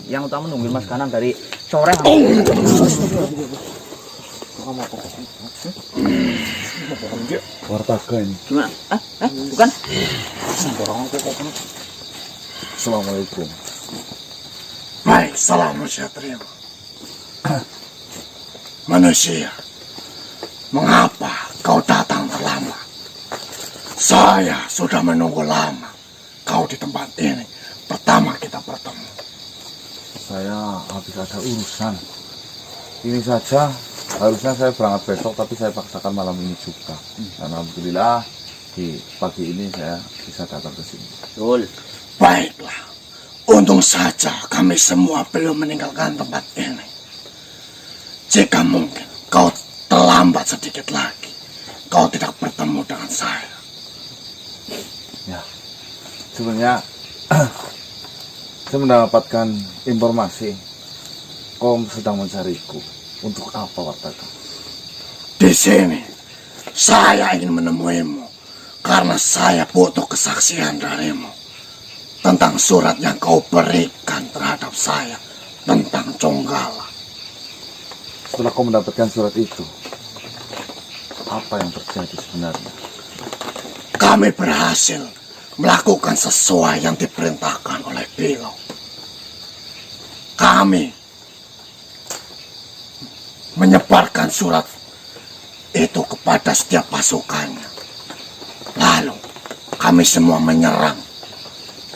Yang utama nungguin Mas Kanan dari sore. Wartaga ini. Gimana? Bukan? Assalamualaikum. Baik, salam saya terima. Manusia, mengapa kau datang terlambat? Saya sudah menunggu lama kau di tempat ini. Pertama kita bertemu. Saya habis ada urusan. Ini saja harusnya saya berangkat besok, tapi saya paksakan malam ini juga. Dan alhamdulillah di pagi ini saya bisa datang ke sini. Betul. Baiklah, untung saja kami semua belum meninggalkan tempat ini. Jika mungkin kau terlambat sedikit lagi, kau tidak bertemu dengan saya. Ya, sebenarnya saya mendapatkan informasi kau sedang mencariku. Untuk apa, Wartaga? Di sini saya ingin menemuimu karena saya butuh kesaksian darimu tentang surat yang kau berikan terhadap saya tentang Jonggala. Setelah kau mendapatkan surat itu, apa yang terjadi sebenarnya? Kami berhasil melakukan sesuai yang diperintahkan oleh Bilo. Kami menyebarkan surat itu kepada setiap pasukannya. Lalu kami semua menyerang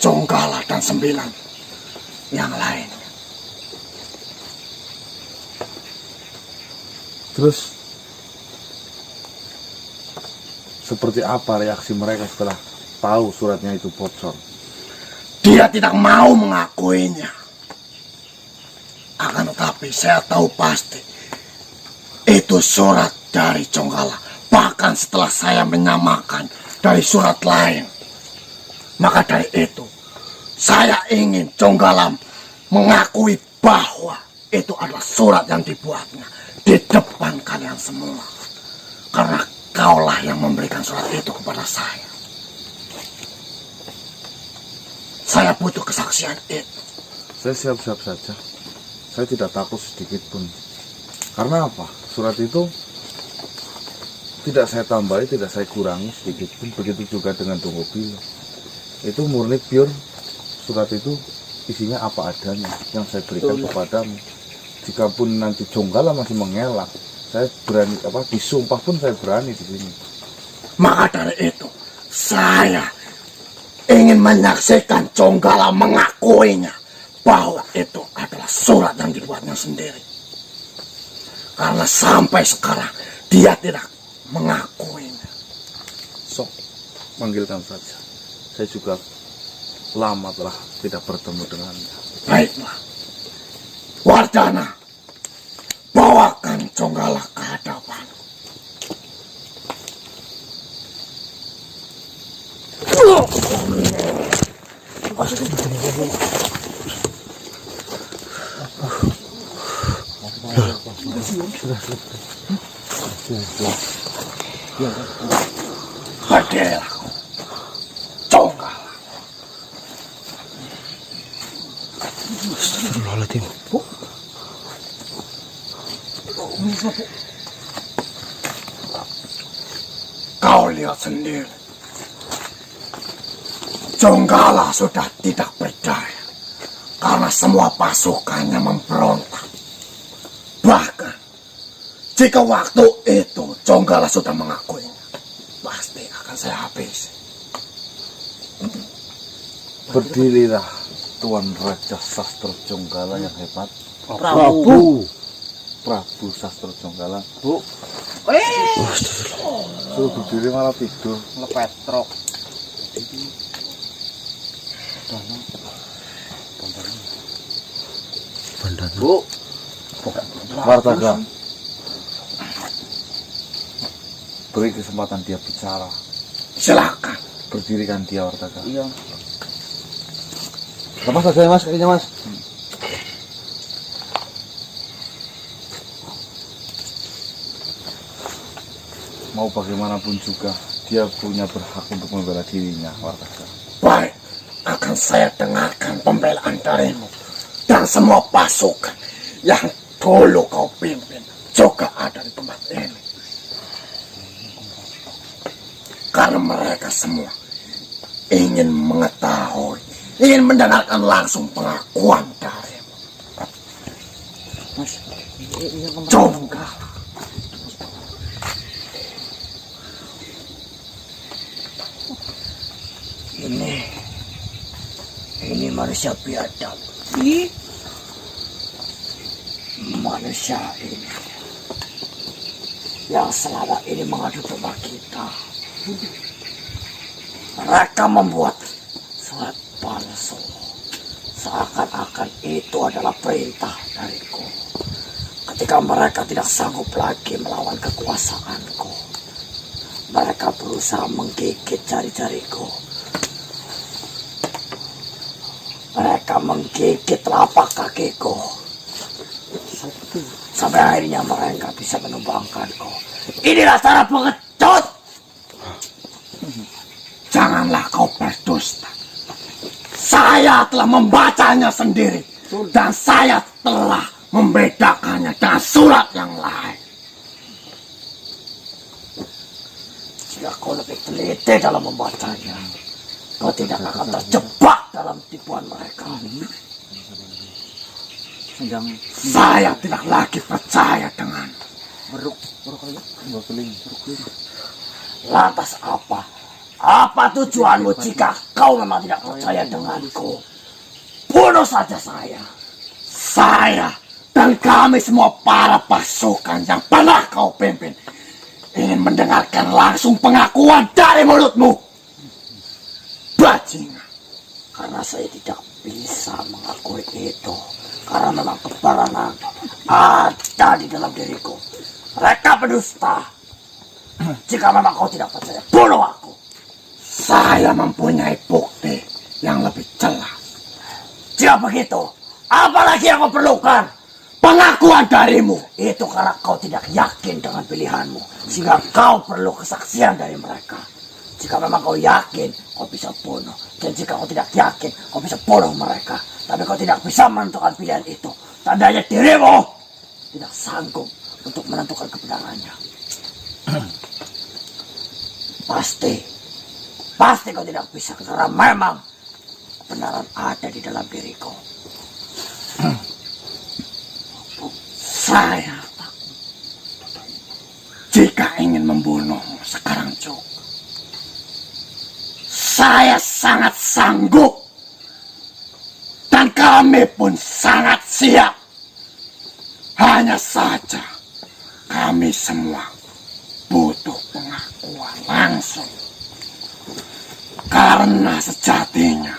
Jonggala dan 9 yang lainnya. Terus seperti apa reaksi mereka setelah tahu suratnya itu bocor? Dia tidak mau mengakuinya. Akan tetapi saya tahu pasti itu surat dari Jonggala. Bahkan setelah saya menyamakan dari surat lain. Maka dari itu saya ingin Jonggala mengakui bahwa itu adalah surat yang dibuatnya di depan kalian semua. Karena kaulah yang memberikan surat itu kepada saya. Saya butuh kesaksian itu. Saya siap-siap saja. Saya tidak takut sedikit pun. Karena apa? Surat itu tidak saya tambahi, tidak saya kurangi sedikit pun. Begitu juga dengan Donggobilo. Itu murni pure. Surat itu isinya apa adanya yang saya berikan kepadamu. Jikapun nanti Jonggala masih mengelak, saya berani disumpah pun saya berani di sini. Maka dari itu, saya ingin menyaksikan Jonggala mengakuinya bahwa itu adalah surat yang dibuatnya sendiri. Karena sampai sekarang dia tidak mengakuinya. Sok, panggilkan saja. Saya juga lama telah tidak bertemu dengannya. Baiklah, Wardana, bawakan Jonggala ke hadapan. Hadirlah Jonggala. Astagfirullahaladzim. Kau lihat sendiri. Jonggala sudah tidak berdaya karena semua pasukannya memberontak. Bahkan jika waktu itu Jonggala sudah mengakuinya, pasti akan saya habisi. Berdirilah Tuan Raja Sastro Jonggala yang hebat. Prabu. Prabu Sastro Jonggala. Bu. Suruh berdiri malah tidur. Ngepetrok. Bandana. Bu. Wartaga, beri kesempatan dia bicara. Silakan. Berdirikan dia, Wartaga. Iya. Lepas saja mas, kakinya mas. Mau bagaimanapun juga, dia punya berhak untuk membela dirinya, Wartaga. Baik, akan saya dengarkan pembelaan darimu. dan semua pasukan yang dulu kau pimpin juga ada di tempat ini. Karena mereka semua ingin mengetahui, ingin mendengarkan langsung pengakuan darimu. Mas, ini Jonggala, ini manusia biadab. Manusia ini yang selama ini mengadu domba kita. Mereka membuat surat palsu seakan-akan itu adalah perintah dariku. Ketika mereka tidak sanggup lagi melawan kekuasaanku, mereka berusaha menggigit jari-jariku. Mereka menggigit telapak kakiku. Sampai akhirnya mereka bisa menumbangkanku. Inilah cara pengecut. Janganlah kau berdusta. Saya telah membacanya sendiri. Dan saya telah membedakannya dengan surat yang lain. Jika kau lebih teliti dalam membacanya, kau tidak akan terjebak dalam tipuan mereka. Saya tidak lagi percaya dengan lantas apa? Apa tujuanmu jika kau memang tidak percaya denganku? Bunuh saja saya. Saya dan kami semua para pasukan yang pernah kau pimpin ingin mendengarkan langsung pengakuan dari mulutmu. Bajingan. Karena saya tidak bisa mengakui itu. Karena memang kebarangan ada di dalam diriku. Mereka pendusta. Jika memang kau tidak percaya, bunuh aku. Saya mempunyai bukti yang lebih jelas. Jika begitu, apalagi yang kau perlukan? Pengakuan darimu. Itu karena kau tidak yakin dengan pilihanmu. Sehingga kau perlu kesaksian dari mereka. Jika memang kau yakin, kau bisa bunuh. Dan jika kau tidak yakin, kau bisa bunuh mereka. Tapi kau tidak bisa menentukan pilihan itu. Tandanya dirimu tidak sanggup untuk menentukan kebenarannya. Pasti kau tidak bisa. Karena memang kebenaran ada di dalam diriku. Saya takut. Jika ingin membunuhmu sekarang juga, saya sangat sanggup. Dan kami pun sangat siap. Hanya saja kami semua butuh pengakuan langsung. Karena sejatinya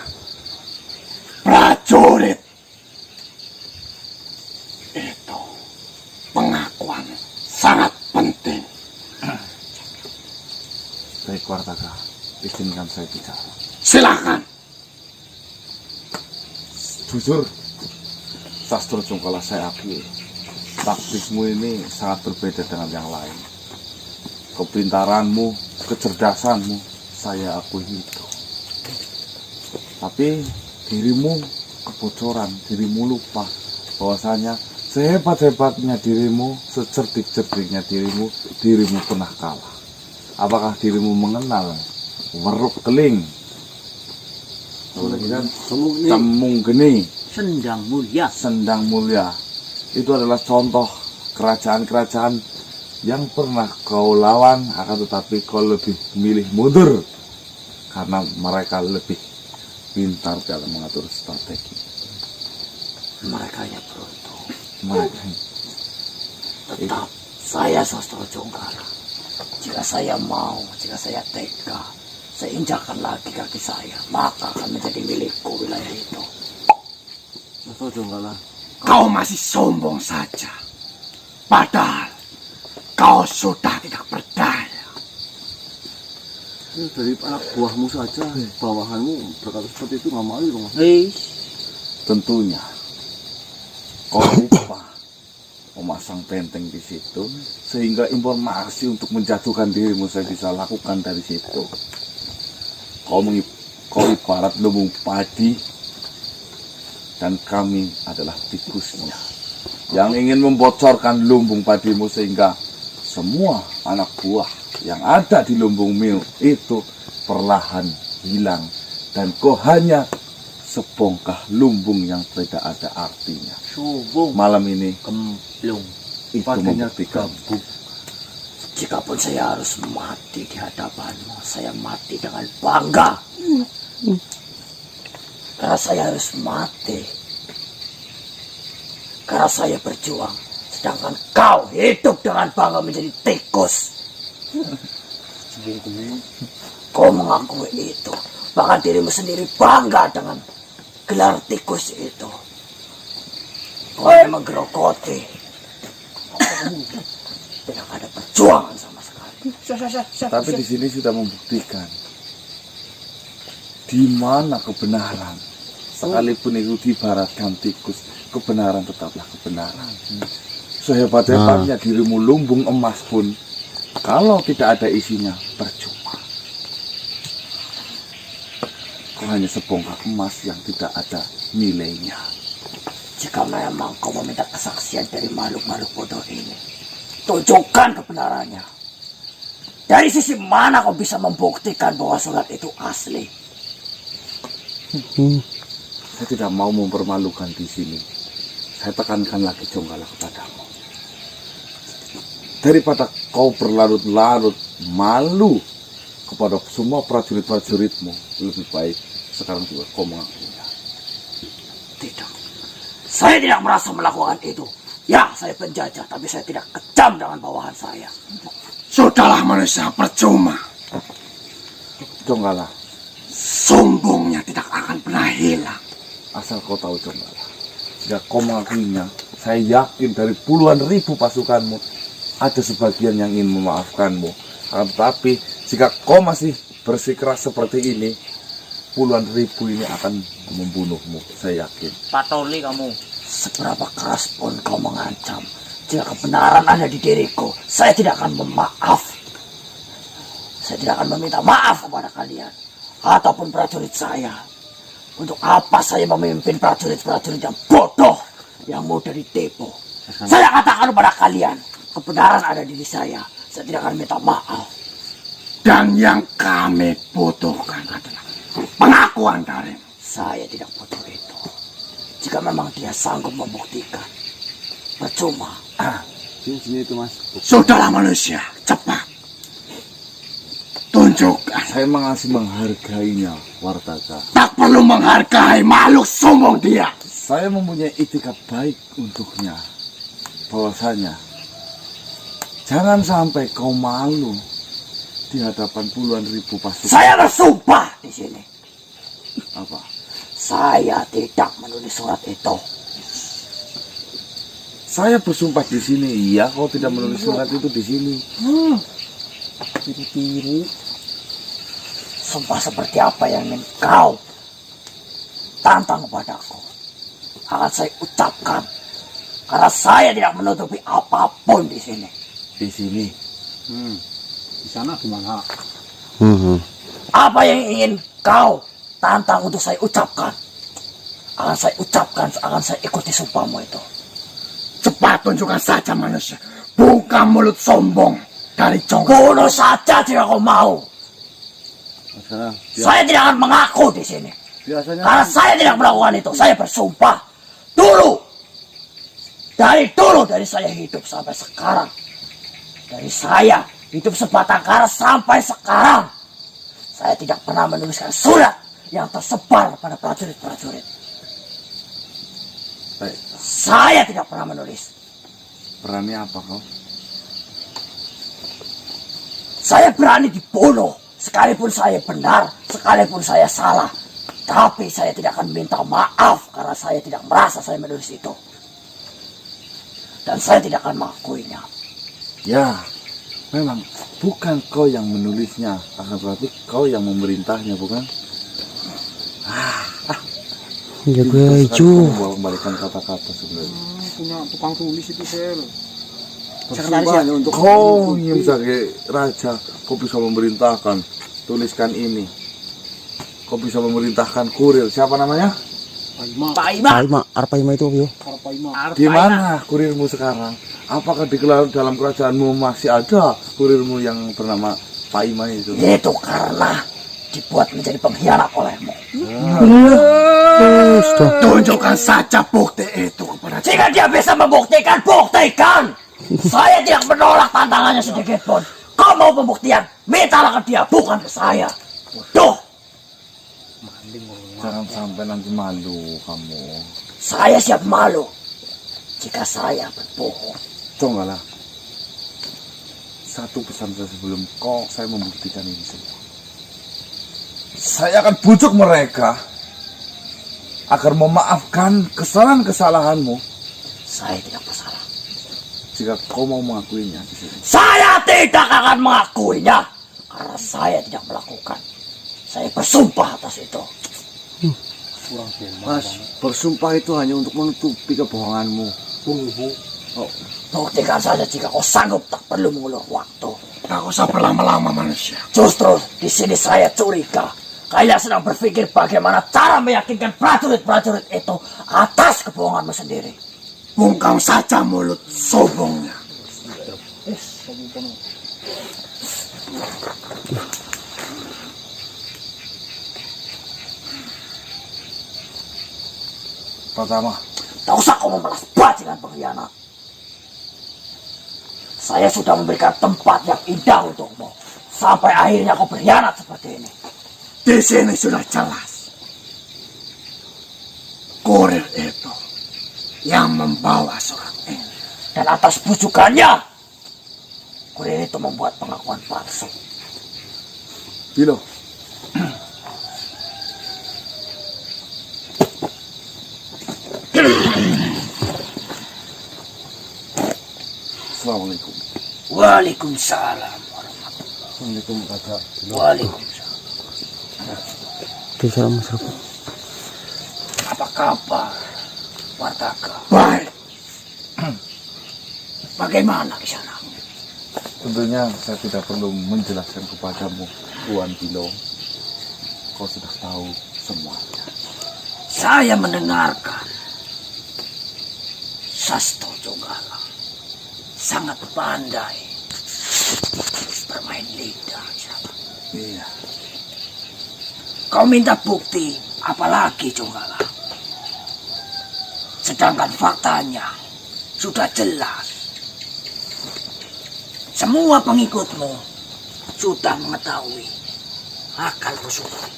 prajurit itu pengakuan sangat penting. Baik, Wartaka, izinkan saya bicara. Silakan. Jujur, Sastro Jonggala, saya akui taktikmu ini sangat berbeda dengan yang lain. Kepintaranmu, kecerdasanmu, saya akui itu. Tapi dirimu kebocoran, dirimu lupa bahwasanya sehebat-hebatnya dirimu, secerdik-cerdiknya dirimu pernah kalah. Apakah dirimu mengenal Weruk Keling? Kan Cemung Geni, Sendang Mulia. Itu adalah contoh kerajaan-kerajaan yang pernah kau lawan, akan tetapi kau lebih milih mundur karena mereka lebih pintar dalam mengatur strategi. Mereka hanya beruntung. Mereka Tetap saya Sastro Jonggala. Jika saya mau, jika saya tega, saya injakkan lagi kaki saya, maka akan menjadi milikku wilayah itu. Sastro Jonggala, Kau masih sombong saja. Padahal kau sudah tidak berdaya. Dari anak buahmu saja, bawahanmu berkata seperti itu nggak malu dong. tentunya kau lupa memasang benteng di situ, sehingga informasi untuk menjatuhkan dirimu saya bisa lakukan dari situ. Kau ibarat lumbung padi dan kami adalah tikusnya yang ingin membocorkan lumbung padimu sehingga semua anak buah yang ada di lumbungmu itu perlahan hilang dan kau hanya sebongkah lumbung yang tidak ada artinya. Subung. Malam ini Kemplung. itu Padinya membuktikan. gabung. Jikapun saya harus mati di hadapanmu, saya mati dengan bangga. Karena saya harus mati. Karena saya berjuang. Sedangkan kau hidup dengan bangga menjadi tikus. Kau mengakui itu. Bahkan dirimu sendiri bangga dengan gelar tikus itu. Kau memang gerogoti. Tidak ada perjuangan sama sekali. Tapi di sini sudah membuktikan di mana kebenaran. Sekalipun itu diibaratkan tikus, kebenaran tetaplah kebenaran. Sehebat-hebatnya dirimu lumbung emas pun, kalau tidak ada isinya, percuma. Kau hanya sebongkah emas yang tidak ada nilainya. Jika memang kau meminta kesaksian dari makhluk-makhluk bodoh ini, tunjukkan kebenarannya. Dari sisi mana kau bisa membuktikan bahwa surat itu asli? Saya tidak mau mempermalukan di sini. Saya tekankan lagi Jonggala kepadamu. Daripada kau berlarut-larut malu kepada semua prajurit-prajuritmu, lebih baik sekarang juga kau mengakuinya. Tidak. Saya tidak merasa melakukan itu. Ya, saya penjajah, tapi saya tidak kejam dengan bawahan saya. Sudahlah manusia, percuma. Jonggala, Sombongnya tidak akan pernah hilang. asal kau tahu Jonggala, jika kau mengakuinya, saya yakin dari puluhan ribu pasukanmu ada sebagian yang ingin memaafkanmu. Tetapi jika kau masih bersikeras seperti ini, puluhan ribu ini akan membunuhmu, saya yakin. Patroli kamu. Seberapa keras pun kau mengancam, jika kebenaran ada di diriku, saya tidak akan memaaf. Saya tidak akan meminta maaf kepada kalian ataupun prajurit saya. Untuk apa saya memimpin prajurit-prajurit yang bodoh, yang mudah ditipu? Saya katakan kepada kalian, kebenaran ada di diri saya. Saya tidak akan minta maaf. Dan yang kami butuhkan adalah pengakuan dari saya tidak butuh itu. Jika memang dia sanggup membuktikan, percuma. Sini itu mas. Sudahlah manusia, cepat. Tunjukkan. Saya masih menghargainya, Wartaka. Tak perlu menghargai makhluk sombong dia. Saya mempunyai itikat baik untuknya. Bahwasanya jangan sampai kau malu di hadapan puluhan ribu pasukan. Saya bersumpah di sini. Apa? Saya tidak menulis surat itu. Saya bersumpah di sini. Iya, kau tidak menulis surat itu di sini. Tiru-tiru. Sumpah seperti apa yang ingin kau tantang kepadaku akan saya ucapkan. Karena saya tidak menutupi apapun di sini. Di sini. Di sana gimana? Apa yang ingin kau tantang untuk saya ucapkan, akan saya ucapkan, akan saya ikuti sumpahmu itu. Cepat tunjukkan saja manusia. Buka mulut sombong dari Jonggala. Bunuh saja jika kau mau. Sekarang, Saya tidak akan mengaku di sini. biasanya Karena saya tidak melakukan itu. Saya bersumpah. Dulu. Dari saya hidup sampai sekarang. Dari saya hidup sebatang kara sampai sekarang. Saya tidak pernah menuliskan surat yang tersebar pada prajurit-prajurit. baik. Saya tidak pernah menulis. Berani apa kau? Saya berani dibunuh. Sekalipun saya benar, sekalipun saya salah. Tapi saya tidak akan minta maaf karena saya tidak merasa saya menulis itu. Dan saya tidak akan mengakuinya. Ya, memang bukan kau yang menulisnya, akan tetapi kau yang memerintahnya, bukan? Ya Pintar sekali baju. kamu kembalikan kata-kata sebenarnya. Punya tukang tulis itu sel. Sekretaris Bersumpah hanya untuk Kau yang sebagai raja, kau bisa memerintahkan, tuliskan ini. Kau bisa memerintahkan kurir, siapa namanya? Pak Ima. Paima, Arpaima itu yo. Di mana kurirmu sekarang? Apakah di dalam kerajaanmu masih ada kurirmu yang bernama Paima itu? Itu karena dibuat menjadi pengkhianat olehmu. Tunjukkan saja bukti itu kepada dia. Jika dia bisa membuktikan, buktikan. Saya tidak menolak tantangannya sedikit pun. Kau mau pembuktian, mintalah ke dia, bukan ke saya. Bodoh. Jangan sampai nanti malu kamu. Saya siap malu jika saya berbohong. Conggala, satu pesan saya sebelum saya membuktikan ini semua. Saya akan bujuk mereka agar memaafkan kesalahan-kesalahanmu. Saya tidak bersalah. Jika kau mau mengakuinya di sini. Saya tidak akan mengakuinya karena saya tidak melakukan. Saya bersumpah atas itu. Mas, bersumpah itu hanya untuk menutupi kebohonganmu. Oh, buktikan saja jika kau sanggup, tak perlu mengulur waktu. Tak usah berlama-lama manusia. Justru di sini saya curiga. Kalian sedang berpikir bagaimana cara meyakinkan prajurit-prajurit itu atas kebohonganmu sendiri. Bungkam saja mulut sombongnya. Pertama, Tak usah kau membalas bajingan pengkhianat. Saya sudah memberikan tempat yang indah untukmu. Sampai akhirnya kau berkhianat seperti ini. Di sini sudah jelas. Kurir itu yang membawa surat ini. Dan atas bujukannya, kurir itu membuat pengakuan palsu. Bilo. Assalamualaikum. Waalaikumsalam warahmatullahi Assalamualaikum kakak. Waalaikumsalam. Salam Mas Raffi. Apa kabar, Wartaka? Baik. Bagaimana di sana? Tentunya saya tidak perlu menjelaskan kepadamu, Tuan Bilo. Kau sudah tahu semuanya. Saya mendengarkan Sasto Jonggala sangat pandai bermain lidah. Iya. Kau minta bukti apalagi Jonggala? Sedangkan faktanya sudah jelas. Semua pengikutmu sudah mengetahui akal busukmu.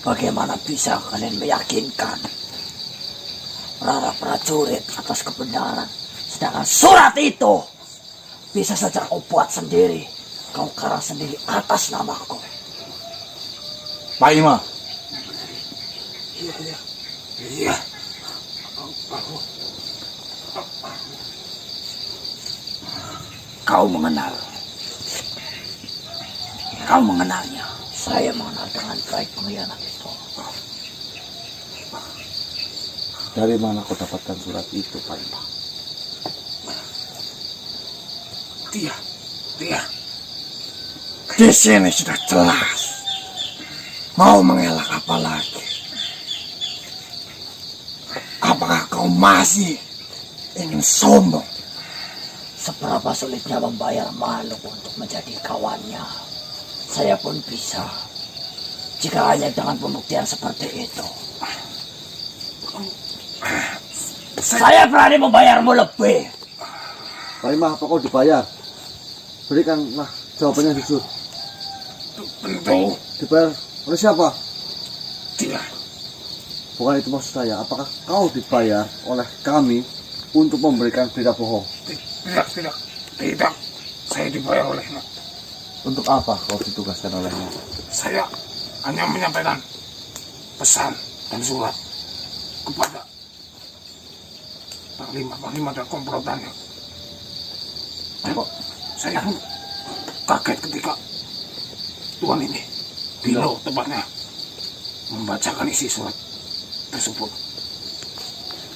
Bagaimana bisa kalian meyakinkan para prajurit atas kebenaran, sedangkan surat itu bisa saja kau buat sendiri, kau karang sendiri atas namaku. Pak Ima. Iya. Kau mengenalnya. Saya mengenal dengan baik pengkhianat itu. Dari mana kau dapatkan surat itu, Pak Ima? Dia. Di sini sudah jelas. Mau mengelak apa lagi? Apakah kau masih ingin sombong? Seberapa sulitnya membayar makhluk untuk menjadi kawannya, saya pun bisa. Jika hanya dengan pembuktian seperti itu. Saya berani membayarmu lebih. Pak Ima, apa kau dibayar? Berikanlah jawabannya jujur. Tentu Dibayar oleh siapa? tidak. Bukan itu maksud saya. Apakah kau dibayar oleh kami untuk memberikan berita bohong? Tidak. Saya dibayar olehnya. Untuk apa kau ditugaskan olehnya? Saya hanya menyampaikan pesan dan surat kepada Panglima dan komplotannya. Dan saya pun kaget ketika Tuan ini, Bilo tepatnya, membacakan isi surat tersebut.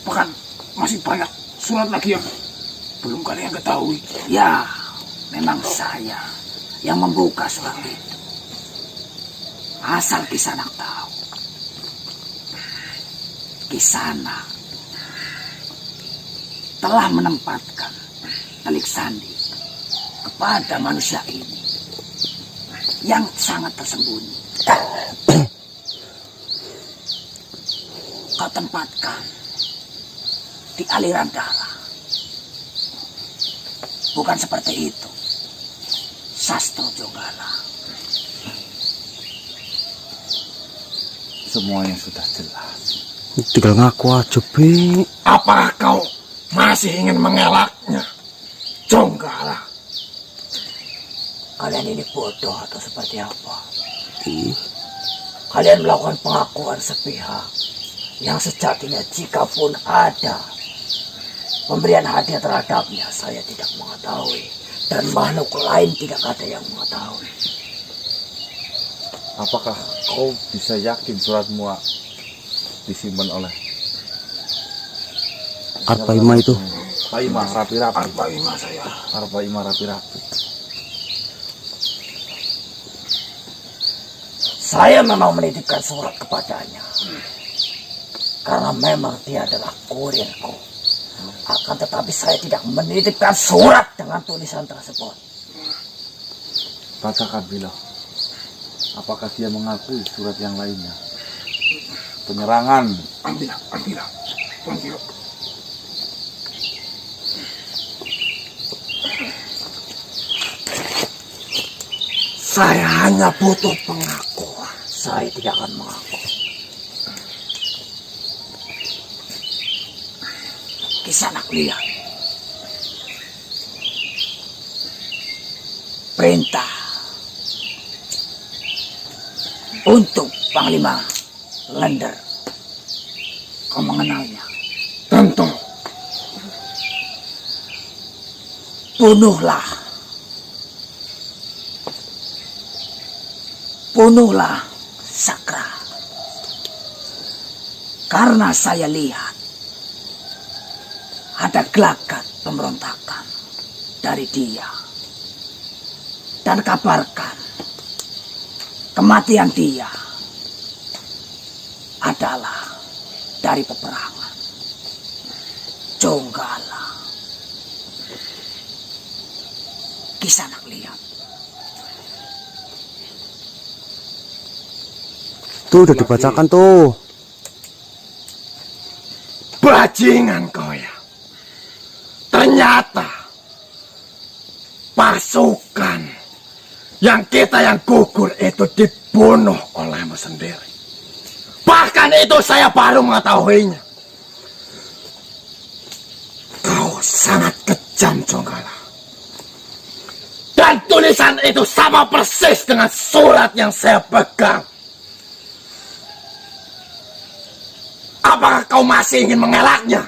Bahkan masih banyak surat lagi yang belum kalian ketahui. Ya, memang saya yang membuka surat itu. Asal Kisanak tahu, Kisanak telah menempatkan telik sandi kepada manusia ini yang sangat tersembunyi. Kau tempatkan di aliran darah. Bukan seperti itu, Sastro Jonggala. Semuanya sudah jelas. Tinggal ngaku aja, Bi. Apakah kau masih ingin mengelaknya, Jonggala? Kalian ini bodoh atau seperti apa? Kalian melakukan pengakuan sepihak yang sejatinya jikapun ada pemberian hadiah terhadapnya, saya tidak mengetahui, dan makhluk lain tidak ada yang mengetahui. Apakah kau bisa yakin surat muak disimpan oleh Arpaima itu? Arpaima rapi-rapi. Arpaima saya. Arpaima rapi-rapi. Saya memang menitipkan surat kepadanya, karena memang dia adalah kurirku. Akan tetapi saya tidak menitipkan surat dengan tulisan tersebut. Bacakan Bilo. Apakah dia mengakui surat yang lainnya? Penyerangan. Ambil. Saya hanya butuh pengakuan. Saya tidak akan mengaku. Kisanak lihat. Perintah untuk Panglima Lender. Kau mengenalnya? Tentu. Bunuhlah Sakra. Karena saya lihat ada gelagat pemberontakan dari dia. Dan kabarkan kematian dia adalah dari peperangan. Jonggala. Kisanak lihat. Tuh udah dibacakan tuh. Bajingan kau ya. Ternyata pasukan yang gugur itu dibunuh olehmu sendiri. Bahkan itu saya baru mengetahuinya. Kau sangat kejam, Jonggala. Dan tulisan itu sama persis dengan surat yang saya pegang. Apakah kau masih ingin mengelaknya?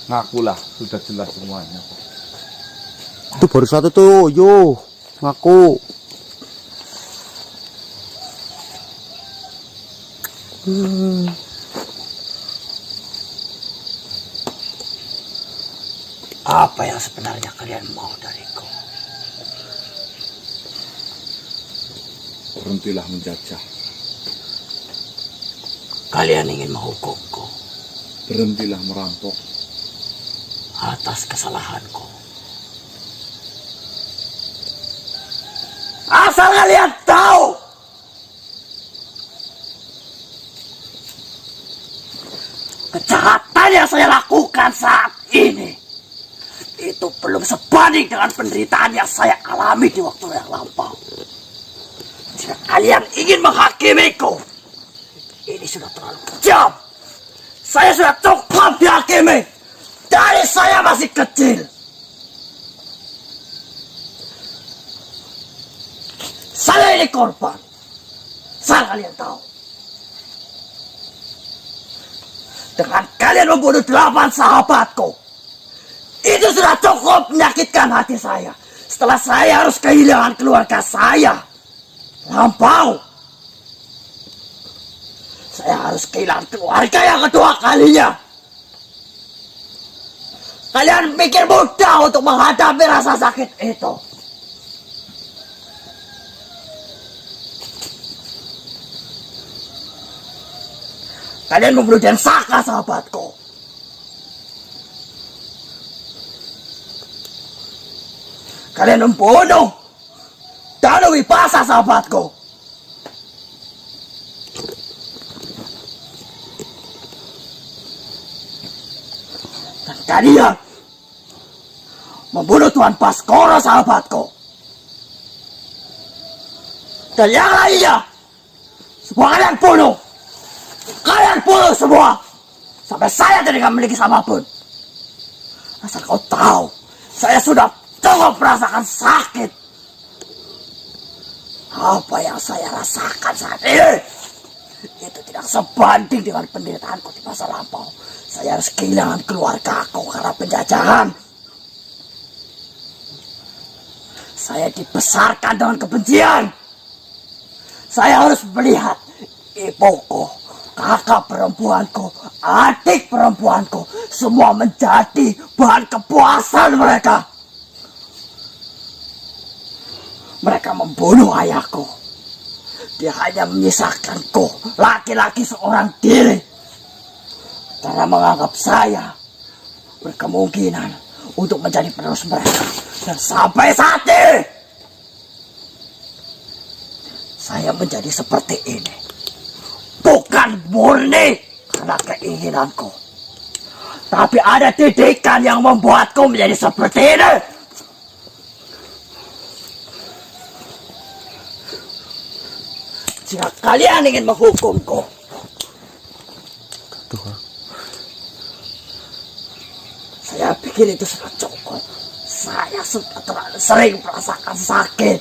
Ngakulah, sudah jelas semuanya. Itu baru satu tuh, yo. Ngaku. Apa yang sebenarnya kalian mau dariku? Berhentilah menjajah. Kalian ingin menghukumku Berhentilah merampok. atas kesalahanku. Asal kalian tahu, kejahatan yang saya lakukan saat ini itu belum sebanding dengan penderitaan yang saya alami di waktu yang lampau. Jika kalian ingin menghakimiku, ini sudah terlalu kejam. Saya sudah cukup dihakimi dari saya masih kecil. Saya ini korban. Asal kalian tahu, dengan kalian membunuh 8 sahabatku, itu sudah cukup menyakitkan hati saya. Setelah saya harus kehilangan keluarga saya, lampau. Saya harus kehilangan keluarga yang kedua kalinya. Kalian pikir mudah untuk menghadapi rasa sakit itu? Kalian membunuh Dan Saka, sahabatku. Kalian membunuh Danu Wipasa, sahabatku. Dan kalian membunuh Tuan Baskoro, sahabatku. Dan yang lainnya, semua kalian bunuh. Kalian bunuh semua. Sampai saya tidak memiliki apapun. Asal kau tahu, saya sudah cukup merasakan sakit. Apa yang saya rasakan saat ini itu tidak sebanding dengan penderitaanku di masa lampau. Saya harus kehilangan keluargaku karena penjajahan. Saya dibesarkan dengan kebencian. Saya harus melihat ibuku, kakak perempuanku, adik perempuanku, semua menjadi bahan kepuasan mereka. Mereka membunuh ayahku. Dia hanya menyisakanku, laki-laki seorang diri. Karena menganggap saya berkemungkinan untuk menjadi penerus mereka. Dan sampai saat ini, saya menjadi seperti ini. Bukan murni karena keinginanku. Tapi ada didikan yang membuatku menjadi seperti ini. Jika kalian ingin menghukumku, saya pikir itu sudah cukup. Saya sudah terlalu sering merasakan sakit.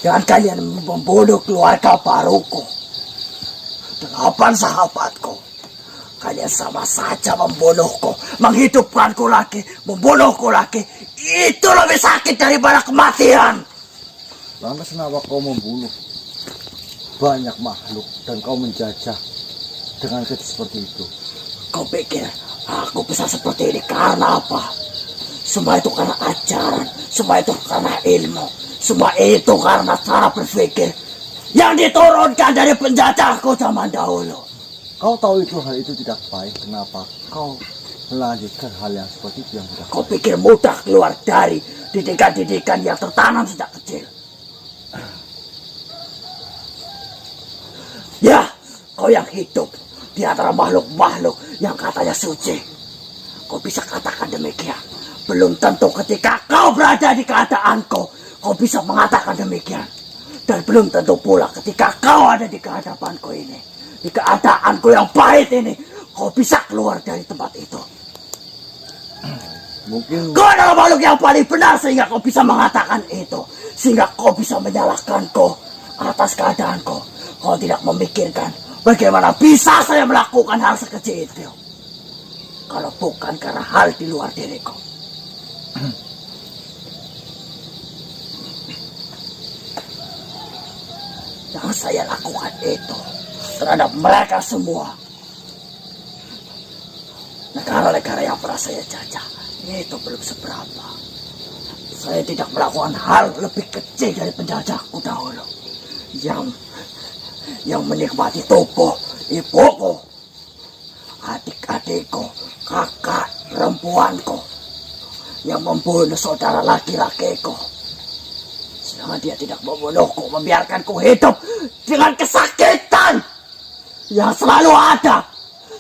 Dengan kalian membunuh keluarga baruku, 8 sahabatku, kalian sama saja membunuhku, menghidupkanku lagi, membunuhku lagi. Itu lebih sakit daripada kematian. Lantas kenapa kau membunuh banyak makhluk dan kau menjajah dengan cara seperti itu? Kau pikir aku bisa seperti ini karena apa? Semua itu karena ajaran, semua itu karena ilmu, semua itu karena cara berpikir yang diturunkan dari penjajahku zaman dahulu. Kau tahu itu hal itu tidak baik, kenapa kau melanjutkan hal yang seperti itu yang tidak Kau baik? pikir mudah keluar dari didikan-didikan yang tertanam sejak kecil? Ya, kau yang hidup di antara makhluk-makhluk yang katanya suci. Kau bisa katakan demikian. Belum tentu ketika kau berada di keadaanku, kau bisa mengatakan demikian. Dan belum tentu pula ketika kau ada di kehadapanku ini, di keadaanku yang pahit ini, kau bisa keluar dari tempat itu. Mungkin Kau adalah makhluk yang paling benar sehingga kau bisa mengatakan itu. Sehingga kau bisa menyalahkanku atas keadaanku. Kau tidak memikirkan bagaimana bisa saya melakukan hal sekecil itu. Kalau bukan karena hal di luar diriku. Yang saya lakukan itu terhadap mereka semua. Negara-negara yang pernah saya jajah itu belum seberapa. Saya tidak melakukan hal lebih kecil dari penjajahku dahulu. Yang menikmati tubuh ibuku, adik-adikku, kakak perempuanku, yang membunuh saudara laki-lakiku. Sedangkan dia tidak membunuhku, membiarkanku hidup dengan kesakitan yang selalu ada.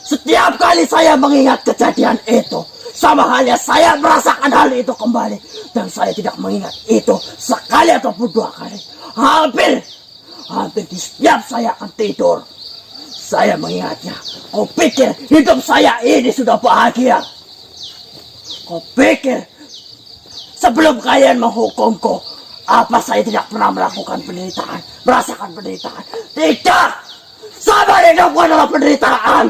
Setiap kali saya mengingat kejadian itu, sama halnya saya merasakan hal itu kembali. Dan saya tidak mengingat itu sekali ataupun 2 kali. Hampir di setiap saya akan tidur, saya mengingatnya. Kau pikir hidup saya ini sudah bahagia? Kau pikir sebelum kalian menghukumku, apa saya tidak pernah melakukan penderitaan, merasakan penderitaan? Tidak! Sama hidupku adalah penderitaan.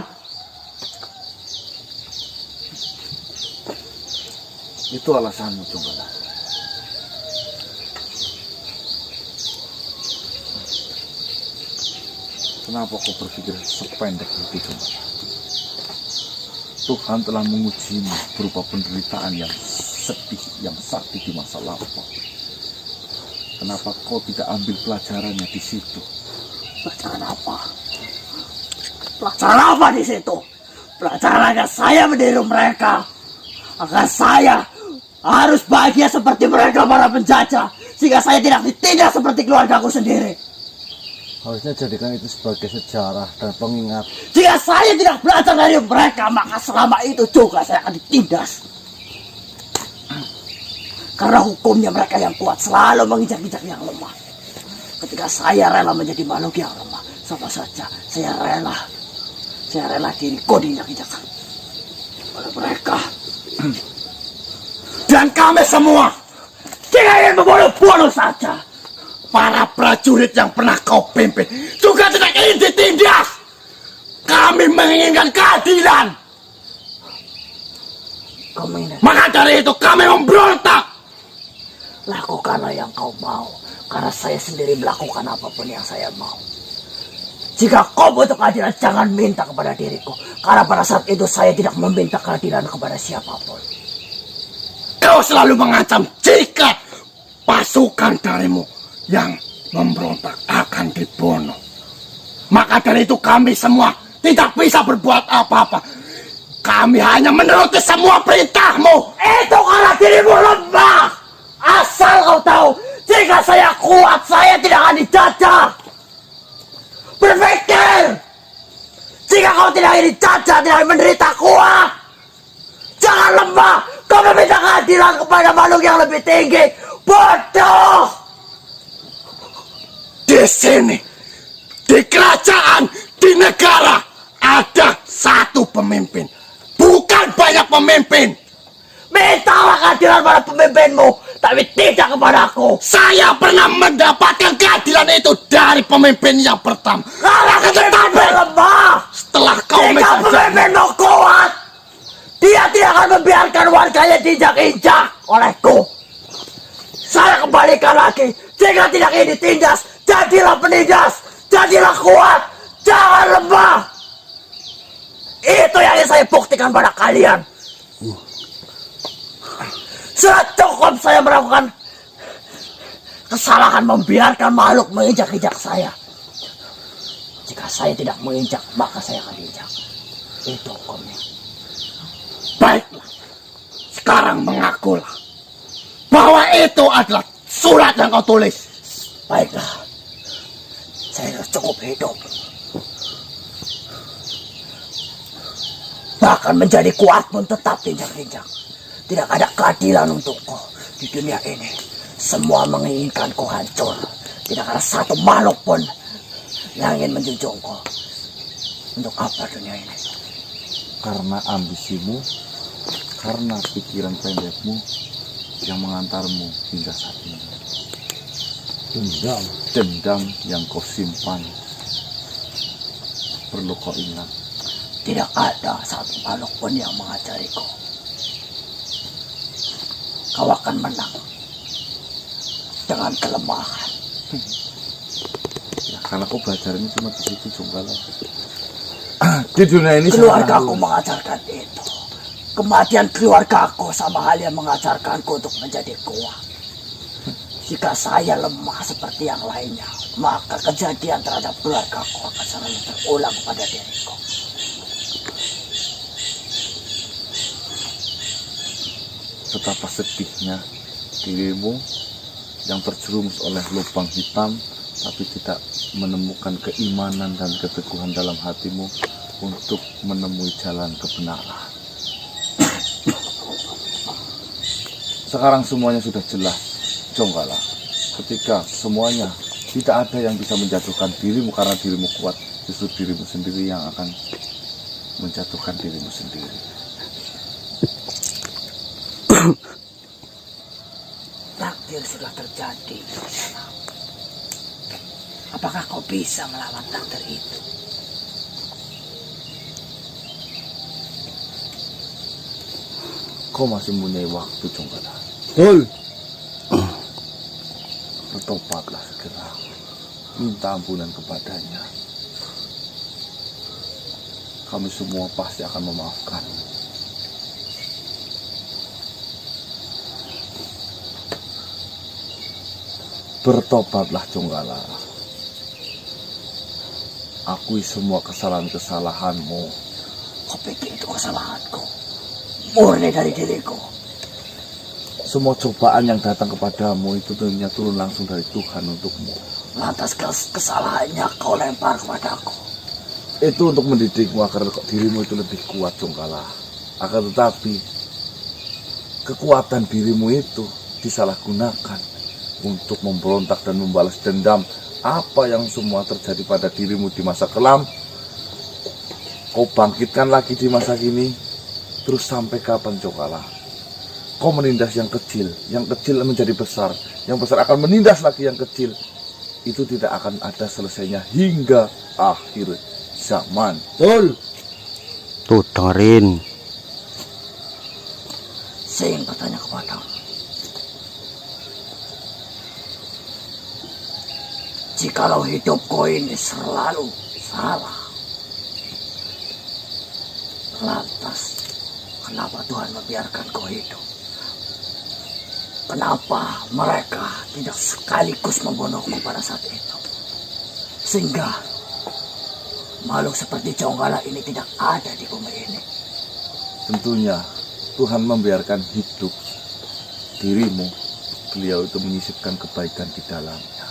Itu alasanmu, Tunggala. Kenapa kau berpikir sependek itu, Tunggala? Tuhan telah mengujimu berupa penderitaan yang sedih, yang sakit di masa lampau. Kenapa kau tidak ambil pelajarannya di situ? Pelajaran apa? Pelajaran apa di situ? Pelajaran agar saya meniru mereka. Agar saya harus bahagia seperti mereka para penjajah. Sehingga saya tidak ditindas seperti keluargaku sendiri. Harusnya jadikan itu sebagai sejarah dan pengingat. Jika saya tidak belajar dari mereka, maka selama itu juga saya akan ditindas. Karena hukumnya mereka yang kuat selalu menginjak-injak yang lemah. Ketika saya rela menjadi makhluk yang lemah, sama saja saya rela diriku diinjak-injak oleh mereka. Dan kami semua, Jika ingin membunuh saja. para prajurit yang pernah kau pimpin, juga tidak ingin ditindas. Kami menginginkan keadilan. Maka dari itu kami memberontak. Lakukanlah yang kau mau, karena saya sendiri melakukan apapun yang saya mau. Jika kau butuh keadilan, jangan minta kepada diriku, karena pada saat itu saya tidak meminta keadilan kepada siapapun. Kau selalu mengancam jika pasukan darimu yang memberontak akan dibunuh. Maka dari itu kami semua tidak bisa berbuat apa-apa. Kami hanya menuruti semua perintahmu. Itu karena dirimu lemah. Asal kau tahu, jika saya kuat, saya tidak akan dijajah. Berpikir, jika kau tidak ingin dijajah, tidak ingin menderita kuat. Jangan lemah, kau meminta keadilan kepada makhluk yang lebih tinggi. Bodoh. Di sini, di kerajaan, di negara, ada satu pemimpin. Bukan banyak pemimpin. Mintalah keadilan pada pemimpinmu, tapi tidak kepadaku. Saya pernah mendapatkan keadilan itu dari pemimpin yang pertama. Karena pemimpinmu lemah. Setelah kau Jika menjajah, pemimpinmu kuat, dia tidak akan membiarkan warganya diinjak-injak olehku. Saya kembalikan lagi, jika tidak ingin ditindas, jadilah penindas, jadilah kuat, jangan lemah. Itu yang ingin saya buktikan pada kalian. Sudah cukup saya melakukan kesalahan membiarkan makhluk menginjak-injak saya. Jika saya tidak menginjak, maka saya akan diinjak. Itu hukumnya. baiklah. Sekarang mengakulah bahwa itu adalah surat yang kau tulis. Baiklah, saya sudah cukup hidup. Bahkan menjadi kuat pun tetap injak-injak. Tidak ada keadilan untukku di dunia ini. Semua menginginkanku hancur. Tidak ada satu makhluk pun yang ingin menjunjungku. Untuk apa dunia ini? Karena ambisimu, karena pikiran pendekmu yang mengantarmu hingga saat ini. Dendam yang kau simpan perlu kau ingat. Tidak ada satu makhluk pun yang mengajariku. Kau akan menang dengan kelemahan. Ya, karena kau belajarnya cuma di situ, Jonggala. Di dunia ini Keluargaku mengajarkan itu. Kematian keluargaku sama halnya mengajarkanku untuk menjadi kuat. Jika saya lemah seperti yang lainnya, maka kejadian terhadap keluargaku akan selalu terulang pada diriku. Betapa sedihnya dirimu yang terjerumus oleh lubang hitam, tapi tidak menemukan keimanan dan keteguhan dalam hatimu untuk menemui jalan kebenaran. Sekarang semuanya sudah jelas, Jonggala. Ketika semuanya tidak ada yang bisa menjatuhkan dirimu karena dirimu kuat, justru dirimu sendiri yang akan menjatuhkan dirimu sendiri. Takdir sudah terjadi. Apakah kau bisa melawan takdir itu? Kau masih mempunyai waktu, Jonggala. Bertobatlah segera. Minta ampunan kepadanya. Kami semua pasti akan memaafkan. Bertobatlah Jonggala. Akui semua kesalahan-kesalahanmu. Kau pikir itu kesalahanku? Murni dari diriku. Semua cobaan yang datang kepadamu itu tentunya turun langsung dari Tuhan untukmu. Lantas kesalahannya kau lempar kepadaku. Itu untuk mendidikmu agar dirimu itu lebih kuat, Jonggala. Akan tetapi kekuatan dirimu itu disalahgunakan untuk memberontak dan membalas dendam apa yang semua terjadi pada dirimu di masa kelam. Kau bangkitkan lagi di masa kini. Terus sampai kapan, Jonggala? Kau menindas yang kecil menjadi besar, yang besar akan menindas lagi yang kecil. Itu tidak akan ada selesainya hingga akhir zaman. Betul? Tuh dengerin. Saya ingin bertanya kepadamu. Jikalau hidupku ini selalu salah, lantas kenapa Tuhan membiarkan kau hidup? Kenapa mereka tidak sekaligus membunuhku pada saat itu? Sehingga makhluk seperti Jonggala ini tidak ada di bumi ini. Tentunya Tuhan membiarkan hidup dirimu. Beliau itu menyisipkan kebaikan di dalamnya.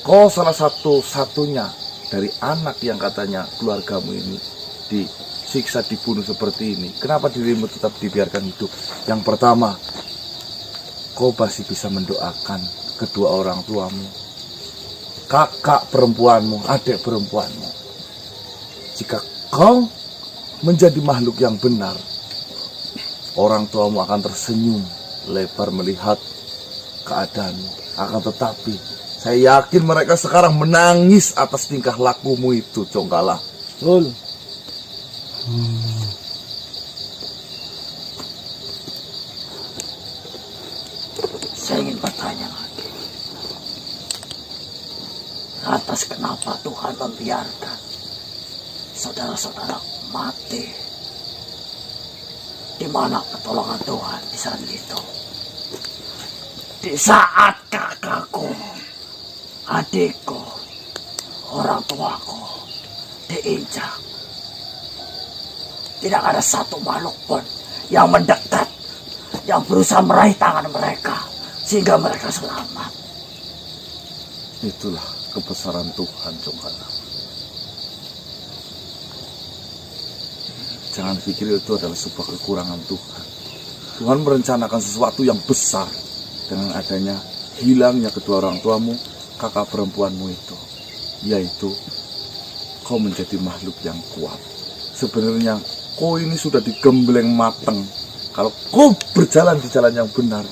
Kau salah satu-satunya dari anak yang katanya keluargamu ini disiksa, dibunuh seperti ini. Kenapa dirimu tetap dibiarkan hidup? Yang pertama, kau masih bisa mendoakan kedua orang tuamu, kakak perempuanmu, adik perempuanmu. Jika kau menjadi makhluk yang benar, orang tuamu akan tersenyum lebar melihat keadaanmu. Akan tetapi saya yakin mereka sekarang menangis atas tingkah lakumu itu, Jonggala. Betul. Saya ingin bertanya lagi. Lantas kenapa Tuhan membiarkan saudara-saudara mati? Di mana pertolongan Tuhan di saat itu? Di saat kakakku, adikku, orang tuaku diinjak. Tidak ada satu makhluk pun yang mendekat, yang berusaha meraih tangan mereka sehingga mereka selamat. Itulah kebesaran Tuhan, Jonggala. Jangan pikir itu adalah sebuah kekurangan Tuhan. Tuhan merencanakan sesuatu yang besar dengan adanya hilangnya kedua orang tuamu, kakak perempuanmu itu, yaitu kau menjadi makhluk yang kuat. Sebenarnya kau ini sudah digembleng mateng. Kalau kau berjalan di jalan yang benar,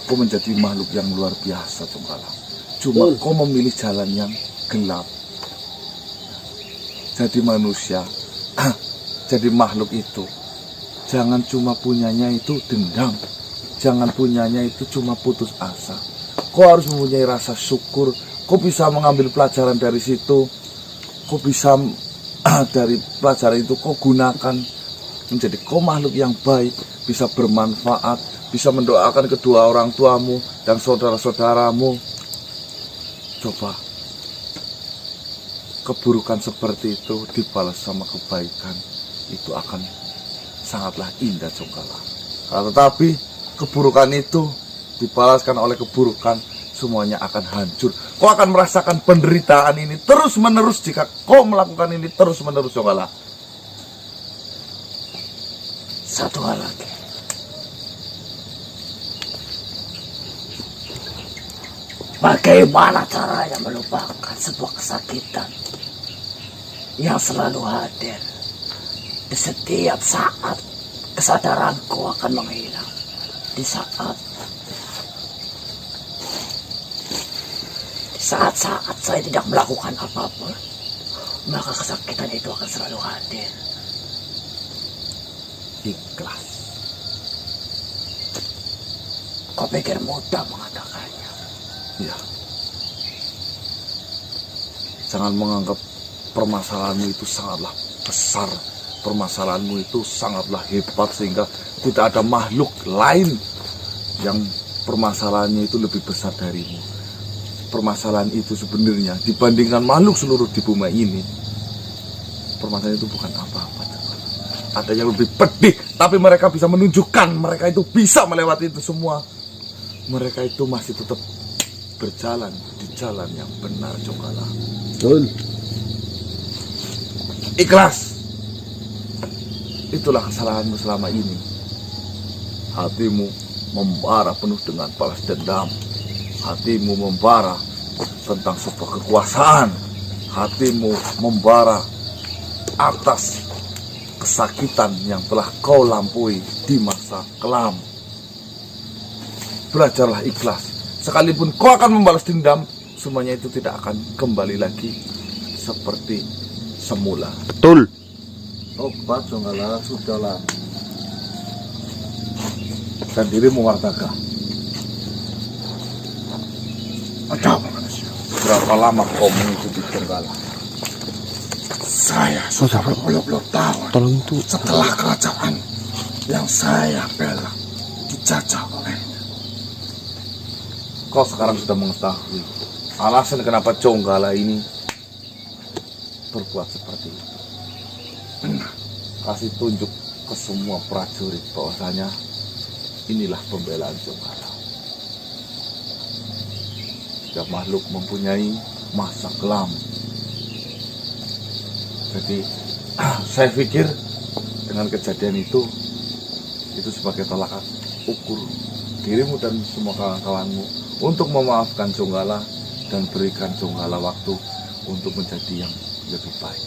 kau menjadi makhluk yang luar biasa, Jonggala. Cuma kau memilih jalan yang gelap. Jadi manusia, jadi makhluk itu, jangan cuma punyanya itu dendam. Jangan punyanya itu cuma putus asa. Kau harus mempunyai rasa syukur. Kau bisa mengambil pelajaran dari situ. Kau bisa dari pelajaran itu kau gunakan menjadi kau makhluk yang baik, bisa bermanfaat, bisa mendoakan kedua orang tuamu dan saudara-saudaramu. Coba keburukan seperti itu dibalas sama kebaikan, itu akan sangatlah indah, Jonggala. Tetapi keburukan itu dibalaskan oleh keburukan, semuanya akan hancur. Kau akan merasakan penderitaan ini terus menerus jika kau melakukan ini terus menerus, Jonggala. Satu hal lagi. Bagaimana caranya melupakan sebuah kesakitan yang selalu hadir di setiap saat kesadaranku akan menghilang. Di saat-saat saya tidak melakukan apapun, maka kesakitan itu akan selalu hadir. Ikhlas. Kau pikir mudah mengatakannya? Ya. Jangan menganggap permasalahanmu itu sangatlah besar. Permasalahanmu itu sangatlah hebat sehingga tidak ada makhluk lain yang permasalahannya itu lebih besar darimu. permasalahan itu sebenarnya dibandingkan makhluk seluruh di bumi ini, permasalahan itu bukan apa-apa. Ada yang lebih pedih, tapi mereka bisa menunjukkan mereka itu bisa melewati itu semua. Mereka itu masih tetap berjalan di jalan yang benar, Jonggala. Betul. Ikhlas. Itulah kesalahanmu selama ini. Hatimu membara penuh dengan balas dendam. Hatimu membara tentang sebuah kekuasaan. Hatimu membara atas kesakitan yang telah kau lampaui di masa kelam. Belajarlah ikhlas. Sekalipun kau akan membalas dendam, semuanya itu tidak akan kembali lagi seperti semula. Betul. Tobat Jonggala, sudahlah. Dan dirimu Wartaga, Ada apa manusia? berapa lama kau mengikuti Jonggala? Saya sudah berpuluh-puluh tahun Tolong itu. setelah kerajaan yang saya bela dijajah olehnya. Kau sekarang sudah mengetahui alasan kenapa Jonggala ini berbuat seperti itu. Kasih tunjuk ke semua prajurit bahwasanya inilah pembelaan Jonggala. Setiap makhluk mempunyai masa kelam. Jadi saya pikir dengan kejadian itu sebagai tolak ukur dirimu dan semua kawan-kawanmu untuk memaafkan Jonggala dan berikan Jonggala waktu untuk menjadi yang lebih baik.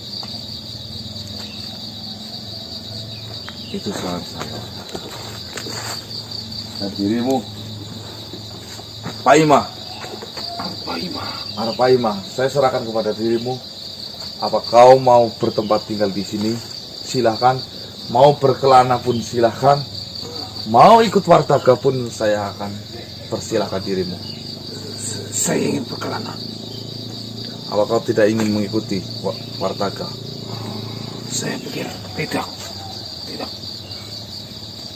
Itu saran saya. Dan dirimu, Paima, Arpaima, saya serahkan kepada dirimu. Apa kau mau bertempat tinggal di sini? Silahkan. Mau berkelana pun silahkan. Mau ikut Wartaga pun saya akan persilahkan dirimu. Saya ingin berkelana. Apa kau tidak ingin mengikuti Wartaga? Saya pikir tidak.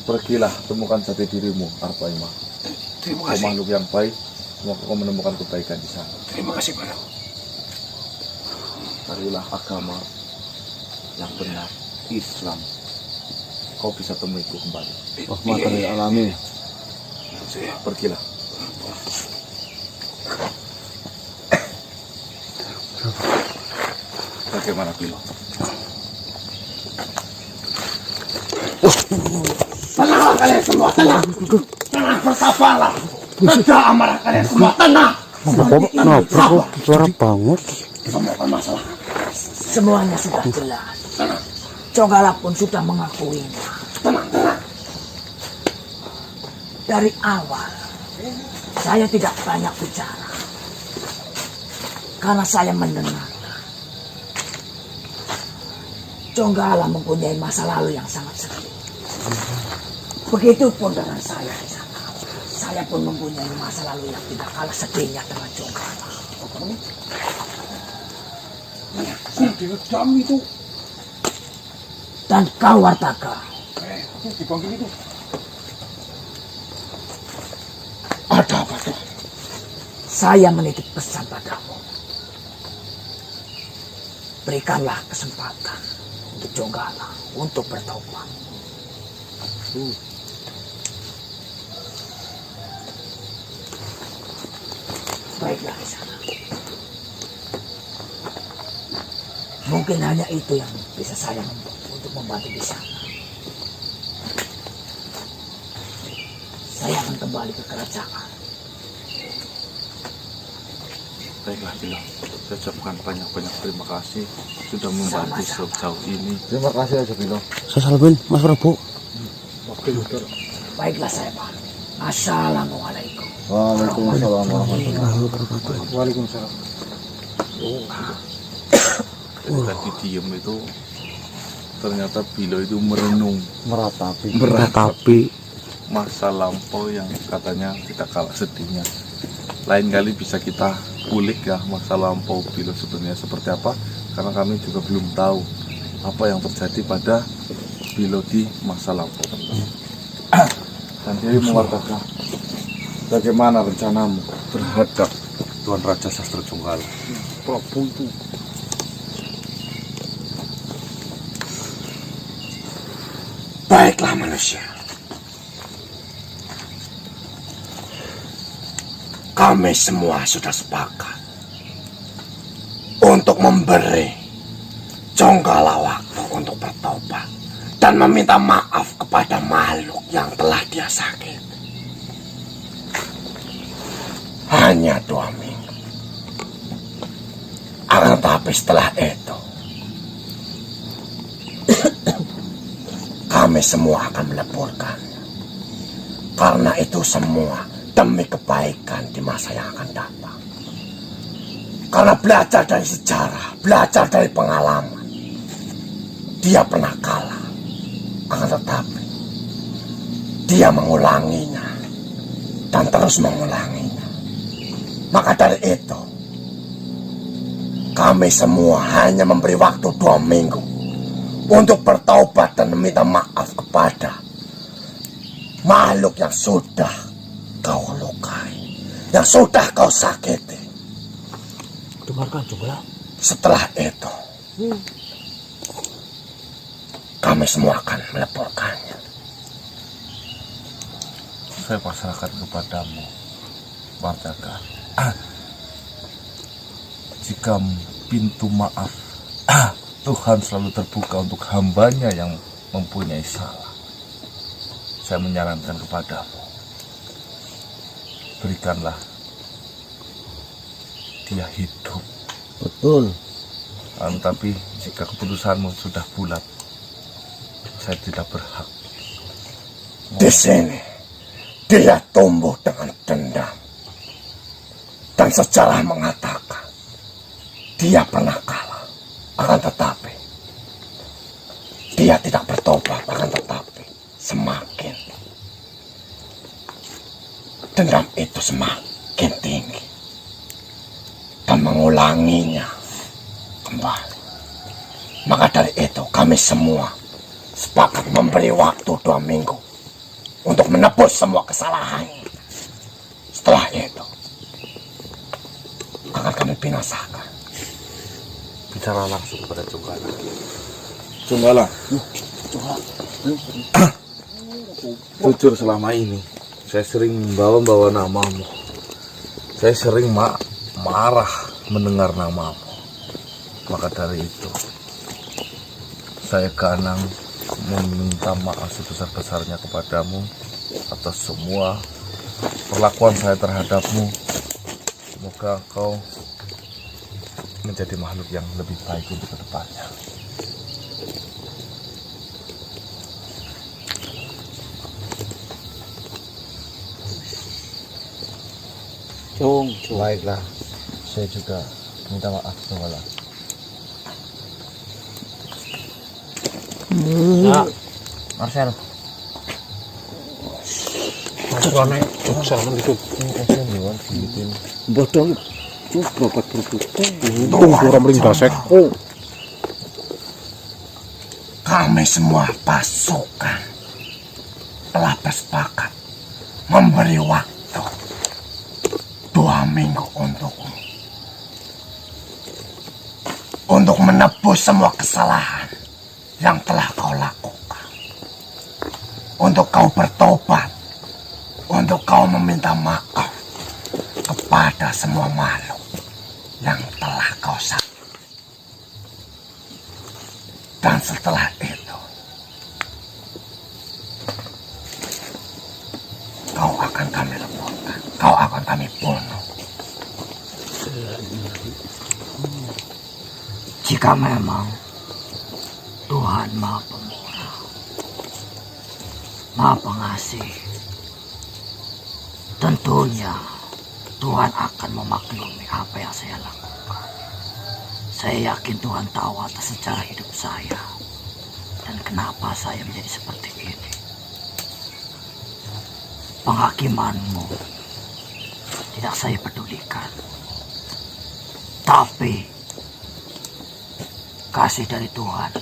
Pergilah, temukan jati dirimu, Arpaima. Terima Kau kasih. makhluk yang baik, semoga kau menemukan kebaikan di sana. Terima kasih banyak. Carilah agama yang benar, Islam. Kau bisa temuiku kembali. Rahmatan lil alamin. Saya Pergilah. Bagaimana Bilo? tenanglah kalian semua, tenang. Tenang, bersabarlah. Reda amarah kalian semua, tenang. Nabrak suara banget. Semua masalah. Semuanya sudah jelas. Jonggala pun sudah mengakuinya. Dari awal, saya tidak banyak bicara. Karena saya mendengar Jonggala mempunyai masa lalu yang sangat sedih. Begitupun dengan saya di sana. Saya pun mempunyai masa lalu yang tidak kalah sedihnya dengan Jonggala. Diredam itu. Dan kau Wartaga, Dipanggil itu. Ada apa tuh? saya menitip pesan padamu. Berikanlah kesempatan untuk Jonggala untuk bertobat. Baiklah di sana. Mungkin hanya itu yang bisa saya untuk membantu di sana. Saya akan kembali ke kerajaan. Baiklah Bilo, saya ucapkan banyak-banyak terima kasih sudah membantu Sama-sama. sejauh ini. Terima kasih aja Bilo. Saya salbin, Mas Prabu. Baiklah saya paham. Assalamualaikum. Waalaikumsalam warahmatullahi wabarakatuh. Waalaikumsalam. Tadi diem itu ternyata Bilo itu merenung Meratapi. Meratapi. masa lampau yang katanya tidak kalah sedihnya. Lain kali bisa kita kulik ya masa lampau Bilo sebenarnya seperti apa, karena kami juga belum tahu apa yang terjadi pada Bilo di masa lampau. Dan diri Wartaga, bagaimana rencanamu terhadap Tuan Raja Sastra Jonggala. Prabu itu. Baiklah manusia. Kami semua sudah sepakat untuk memberi Jonggala waktu untuk bertobat dan meminta maaf kepada makhluk yang telah dia sakiti. Hanya 2 minggu. Akan tetapi setelah itu kami semua akan meleburkan. Karena itu semua demi kebaikan di masa yang akan datang. Karena belajar dari sejarah, belajar dari pengalaman, dia pernah kalah. Akan tetapi dia mengulanginya dan terus mengulanginya. Maka dari itu kami semua hanya memberi waktu 2 minggu untuk bertaubat dan meminta maaf kepada makhluk yang sudah kau lukai, yang sudah kau sakiti. Dengarkan Jonggala. Setelah itu kami semua akan meleburkannya. Saya pasrahkan kepadamu, Martaka. Jika pintu maaf Tuhan selalu terbuka untuk hambanya yang mempunyai salah, saya menyarankan kepadamu, berikanlah dia hidup. Betul. Tapi jika keputusanmu sudah bulat, saya tidak berhak. Di sini dia tumbuh dengan dendam. Dan sejarah mengatakan dia pernah kalah. Akan tetapi dia tidak bertobat. Akan tetapi semakin dendam itu semakin tinggi dan mengulanginya kembali. Maka dari itu kami semua sepakat memberi waktu 2 minggu untuk menebus semua kesalahannya. Setelah itu akan kami binasakan. Bicara langsung kepada Jonggala. Jonggala, jujur selama ini saya sering membawa namamu. Saya sering marah mendengar namamu. Maka dari itu saya Ganang meminta maaf sebesar-besarnya kepadamu atas semua perlakuan saya terhadapmu. Semoga kau menjadi makhluk yang lebih baik untuk kedepannya. Baiklah, saya juga minta maaf Jonggala. Ya, Marcel. Bodoh. Coba berbuka. Kami semua pasukan telah bersepakat memberi waktu 2 minggu untukmu untuk menebus semua kesalahan yang telah kau lakukan, untuk kau bertobat, untuk kau meminta maaf kepada semua makhluk yang telah kau sakiti. Dan setelah itu kau akan kami leburkan, kau akan kami bunuh. Jika memang Tuhan Maha Pemurah, Maha Pengasih, tentunya Tuhan akan memaklumi apa yang saya lakukan. Saya yakin Tuhan tahu atas sejarah hidup saya dan kenapa saya menjadi seperti ini. Penghakimanmu tidak saya pedulikan, tapi kasih dari Tuhan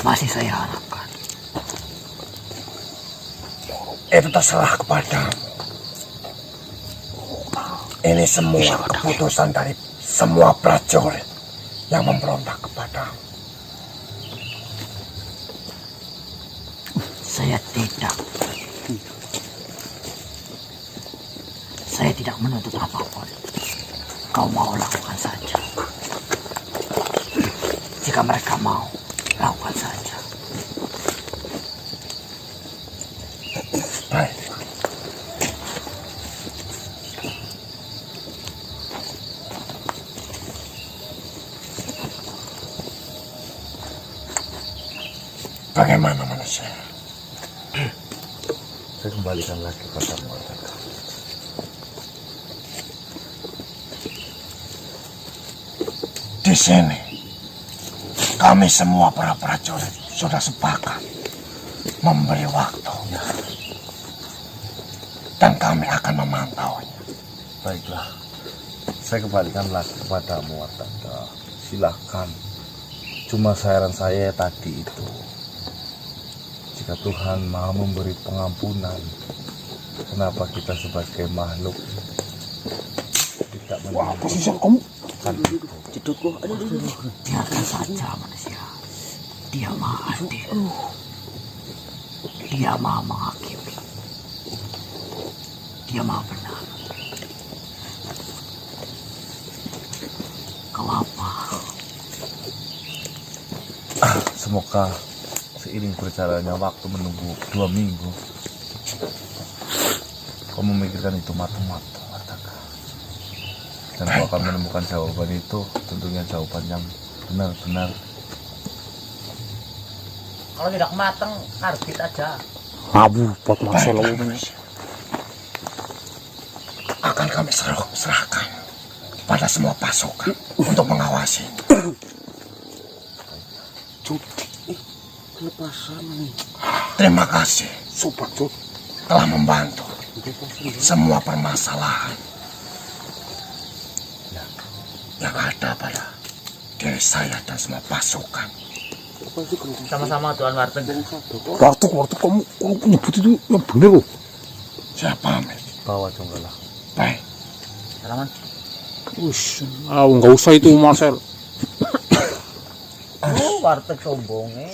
masih saya harapkan. Itu terserah kepadamu. Ini semua keputusan dari semua prajurit yang memberontak kepadamu. Saya tidak menuntut apapun. Kau mau lakukan saja. Jika mereka mau, lakukan saja. Baik. Bagaimana manusia? Saya kembalikan lagi padamu, Artaka. Di sini, kami semua para prajurit sudah sepakat memberi waktu. Dan kami akan memantaunya. Baiklah, saya kembalikan lagi kepadamu, Artaka. Silahkan. Cuma saran saya tadi itu, jika Tuhan mau memberi pengampunan, kenapa kita sebagai makhluk tidak menerima? Biarkan saja manusia. Dia maha adil. Dia maha menghakimi. Dia maha benar. Kau apa? Semoga seiring berjalannya waktu menunggu 2 minggu, kau memikirkan itu matang-matang, Artaka. Dan kau akan menemukan jawaban itu, tentunya jawaban yang benar-benar. Kalau tidak matang, karbit aja. Baik, manusia. Akan kami serahkan pada semua pasukan untuk mengawasi. Terima kasih telah membantu semua permasalahan yang ada pada diri saya dan semua pasukan. Sama-sama Tuan Warteg. Warteg kamu nyebut itu yang bener loh. Saya pamit. Bawa Jonggala. Baik. Salaman. Nggak usah itu Marcel. Warteg sombongnya.